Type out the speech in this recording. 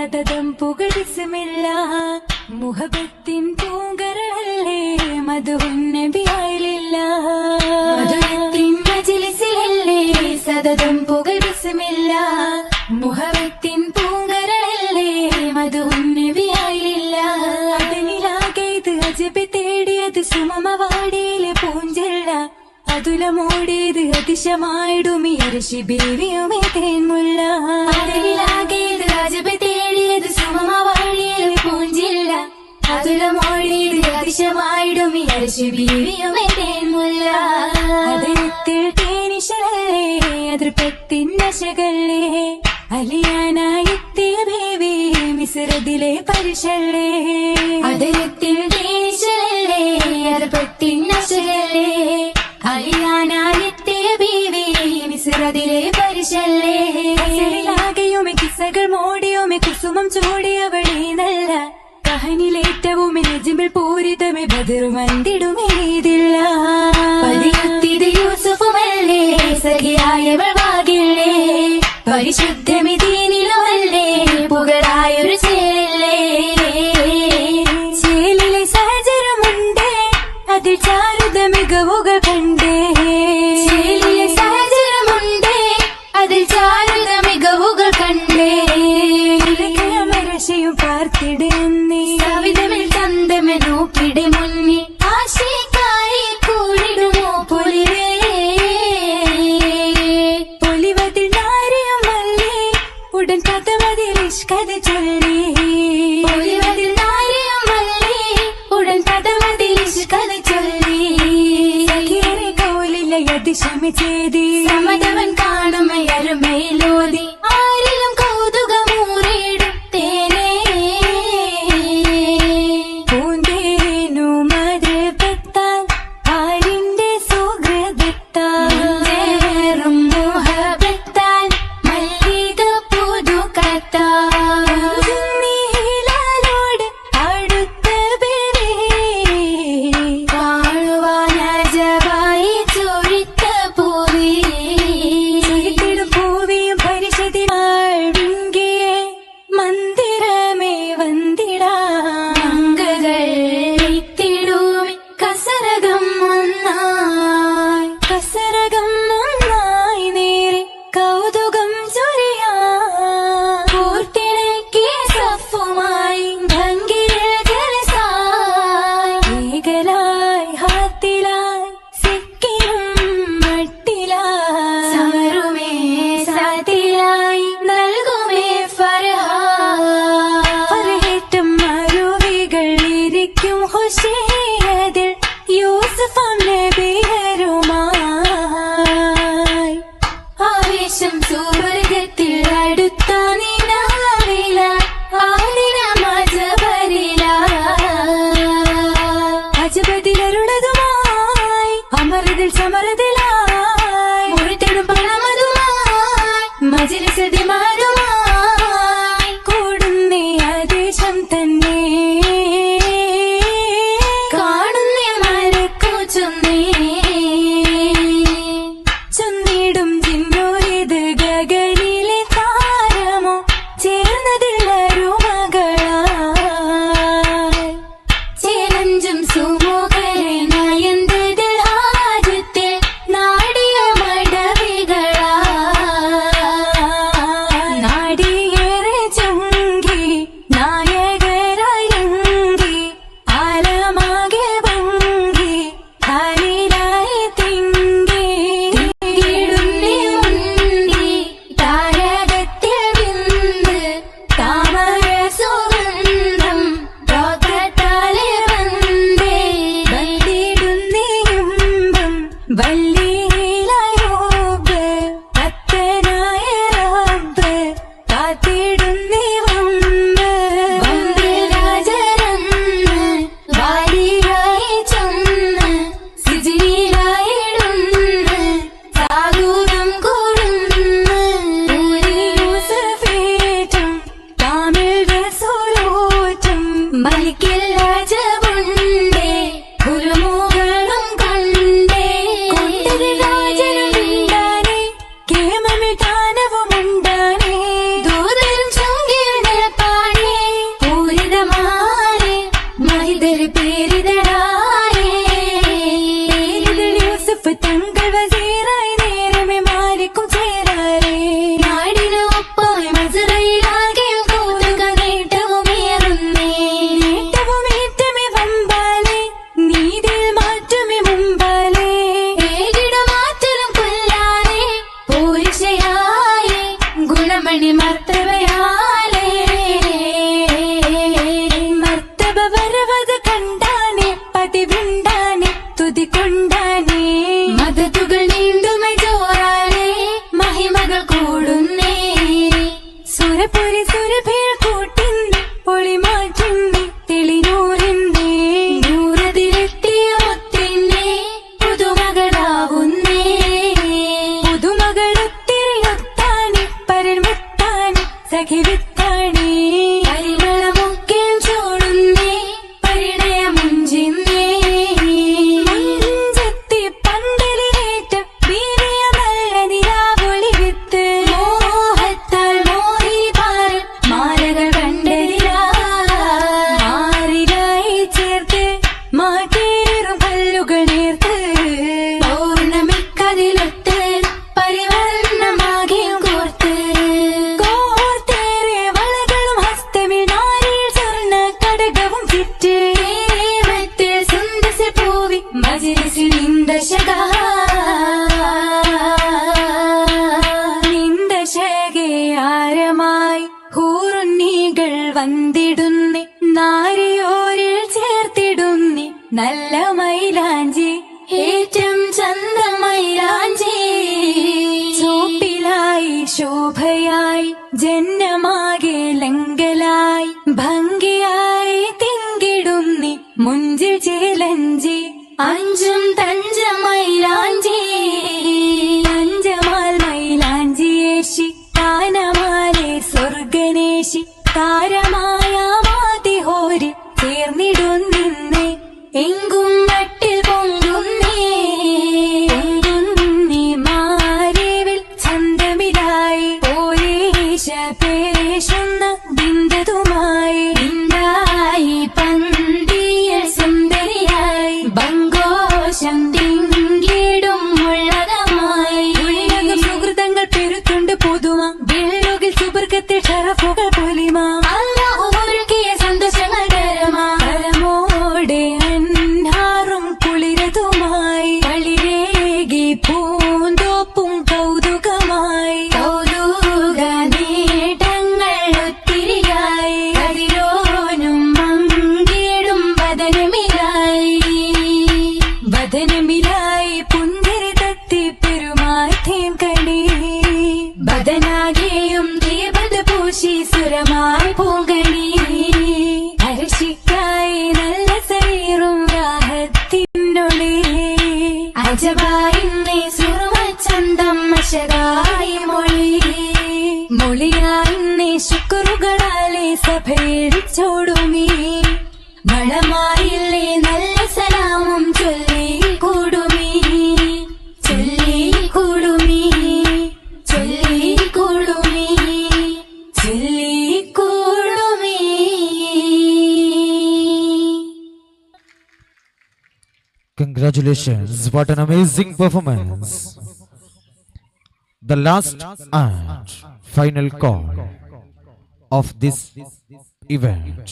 സതതം പുകഴിസുമില്ല മുഹബത്തിൻ പൂങ്കരളല്ലേ മധുനബിയായില്ല മധുരത്തിൻ മജ്ലിസിലല്ലേ സതതം പുകഴിസുമില്ല മുഹബത്തിൻ പൂങ്കരളല്ലേ മധുനബിയായില്ല അതിനിലാകെ ഇത് അജബി തേടിയത് സുമമവാടിയിലെ പൂഞ്ചെല്ല അതുലമോടിയത് അതിശമായിടുമി അരശി ബീവിയുമേ തേൻമുല്ല അതിനിലാകെ ഇത് അജബി തേടിയത് സുമമവാടിയിലെ പൂഞ്ചെല്ല അതുലമോടിയത് അതിശമായിടുമി അരശി ബീവിയുമേ തേൻമുല്ല അതിരത്തിൽ തേനിശലല്ലേ അതിർപ്പത്തിൻ നശകല്ലേ അലിയാനായെത്തിയ ബേബി മിസ്രദിലെ പരിശല്ലേ അതിരത്തിൽ തേനിശലല്ലേ അതിർപ്പത്തിൻ നശകല്ലേ അലിയാനായെത്തിയ ബേബി മിസ്രദിലെ പരിശല്ലേ ാകെയുമെ കിസ്സകൾ മോടിയുമെ കുസുമം ചൂടിയവളെ നല്ല കഹനിലേറ്റവും നജിമ്പിൽ പൂരിതമേ ബദറു വന്നിടുമേതില്ല പതിയെത്തിയത് യൂസുഫുമല്ലേ സഖിയായവൾ വാകില്ലേ പരിശുദ്ധമിതീനിലുമല്ലേ പുകളായൊരു ചേലല്ലേ ചേലിലെ സഹചരമുണ്ട് അതിൽ ചാരുത മികവുകൾ കണ്ടേ ചേലിലെ സഹചരമുണ്ട് അതിൽ ചാരുത മികവുകൾ കണ്ടേ മരശയും പാർത്തിടുന്നേ സവിതമിൽ ചന്തമെ നോക്കിടെ മുന്നിൽ ആശിക്കായി കൂടിടുമോ പൊലിവേ പൊലിവതിൽ നാരിയുമല്ലേ ഉടൻ കഥമതിൽ ഇഷ്കത ചൊല്ലി പൊലിവതിൽ നാരിയുമല്ലേ ഉടൻ കഥമതിൽ ഇഷ്കത ചൊല്ലി സഖിയരെ കൗലില്ല യതിശമി ചെയ്തി സമതവൻ കാണുമയരുമേലോതി ആരിലും കൗതുകമൂറിയിടും തേനേ പൂന്തേനു മധുപത്താൽ ആരിന്റെ സുഹൃദത്താൽ മോഹബത്താൽ മല്ലിക പുതുക്കത്താൽ നീലാലോട് അടുത്ത ബേബി കാണുവാനജവായി ചൊരിത്ത പൂവി ചൊരിത്തിടും പൂവിയും പരിശുദ്ധിയെ മന്ദിരമേ വന്ദിടാ മംഗകൾ ഇത്തിടുമി കസരകം ഒന്നായി നേരെ കൗതുകം ചൊരിയാ പൂർത്തിണക്കിയ സഫുമായി ഭംഗിരിൽ ജലസായി ഏകലായി ഹാത്തിലായി സിക്കിനും മട്ടിലായി സമരുമേ സാതിലായി നൽകുമേ ഫർഹേറ്റും അരുവികൾ ഇരിക്കും ഹുശിയതിൽ യൂസുഫും നബിയരുമായി ആവേശം സുവർഗത്തിൽ അടുത്ത നിലാവില ആദിനം അജബരില അജബതിലരുളതുമായി അമരതിൽ സമരതിലായി മുഴുത്തിടും പണമതുമായി മജിലിസതിമാരുമായി കൂടുന്നേ ആദേശം തന്നെ കാണുന്നേ മരക്കു ചൊന്നിടും ജിന്നൂരിത് ഗഗനിലെ താരമോ ചേർന്നതില്ലൊരു മകളായി ചേലഞ്ചും സുമുഖരെ നയന്തതിൽ ഹാജത്തിൽ നാടിയ മടവികളായി മണി മർത്തബയാലേ മർത്തബ വരവത് കണ്ടാനെ പതിവുണ്ടാനെ തുതി കൊണ്ടാനെ മദതുകൾ നീണ്ടുമൈ ജോറാലേ മഹിമകൾ കൂടുന്നേ സുരപുരി സുരഭീർ കൂട്ടിന്നി ഒളി മാറ്റിന്നി തെളിനൂറിന്നി നൂറതിലെത്തിയ മുത്തിന്നെ പുതുമകളാവുന്നേ പുതുമകളൊത്തിരിയൊത്താനി പരമുത്താനി സഖിവിത്താണി പരിമളമൊക്കെയും ചോടുന്നേ പരിണയമുഞ്ചിന്നേ മുഞ്ചത്തി പന്തലിലേറ്റ വീരിയ നല്ല നിലാവൊളി വിത്ത് മോഹത്താൽ മോഹി പാറൽ മാലകൾ കണ്ടതിലാ മാറിലായി ചേർത്ത് മാറ്റേറും കല്ലുകൾ നേർത്ത് പൗർണമിക്കതിലൊത്ത് പരിവർണ്ണമാകെയും കോർത്ത് കോർത്തേറെ വളകളും ഹസ്തമിൽ നാരിയിൽ സ്വർണ്ണ കടകവും ചുറ്റ് മറ്റേ സുന്ദസ പൂവി മജിലിസിൽ നിന്ദശകയാരമായി ഹൂറുണ്ണികൾ വന്നിടുന്നി നാരിയോരിൽ ചേർത്തിടുന്നി നല്ല മൈലാഞ്ചി ഏറ്റവും ചന്ത മൈലാഞ്ചി ചോപ്പിലായി ശോഭയായി ജന്മമാകെ ലങ്കലായി ഭംഗിയായി തിങ്കിടുന്നി മുഞ്ചിൽ ചേലഞ്ചി അഞ്ചും തഞ്ച മൈലാഞ്ചി അഞ്ചമാൽ മൈലാഞ്ചിയേശി താനമാലെ സ്വർഗനേശി താരമായ മാതിഹോരി ചേർന്നിടുന്നിന്നേ എങ്കും മട്ടിൽ പൊങ്കുന്നേ പൊങ്കുന്നി മാരേവിൽ ചന്തമിലായി ഓരേശ പേശുന്ന ബിന്ദതുമായി ബിന്ദായി പന്തിയിൽ സുന്ദരിയായി ബങ്കോശം തിങ്കിടും ഉള്ളകമായി ഉള്ളകം സുഹൃതങ്ങൾ പെരുത്തുണ്ട് പുതുമ വെള്ളുകിൽ സുബർഗത്തിൽ ഷറഫുകൾ പൊലിമ അല്ലാഹു ഒരുക്കിയ സന്തോഷങ്ങൾ കരമോടെ അന്നാറും കുളിരതുമായി കളിരേകി പൂന്തോപ്പും കൗതുകമായി കൗതുക നേട്ടങ്ങൾ ഒത്തിരിയായി അതിരോനും മങ്കിടും ബദനമിലായി പുഞ്ചിരി തത്തി പെരുമാറ്റം കണി ബദനാകെയും ദീപത് പൂശി സുരമായി പൂങ്കണി അരശിക്കായി നല്ല ശരീരം രാഹത്തിനൊളി അജബായിന്നേ സുറുമച്ചന്തം മഷകായി മൊളിയായിന്നേ ശുക്രുകളാലെ സഭയിൽ ചോടുമീ മഴമായില്ലേ നല്ല സലാമും ചൊല്ലി കൂടുമീ ചൊല്ലി കൂടുമീ ചൊല്ലി കൂടുമീ ചൊല്ലി കൂടുമീ. Congratulations, what an amazing performance. The last and final call of this event.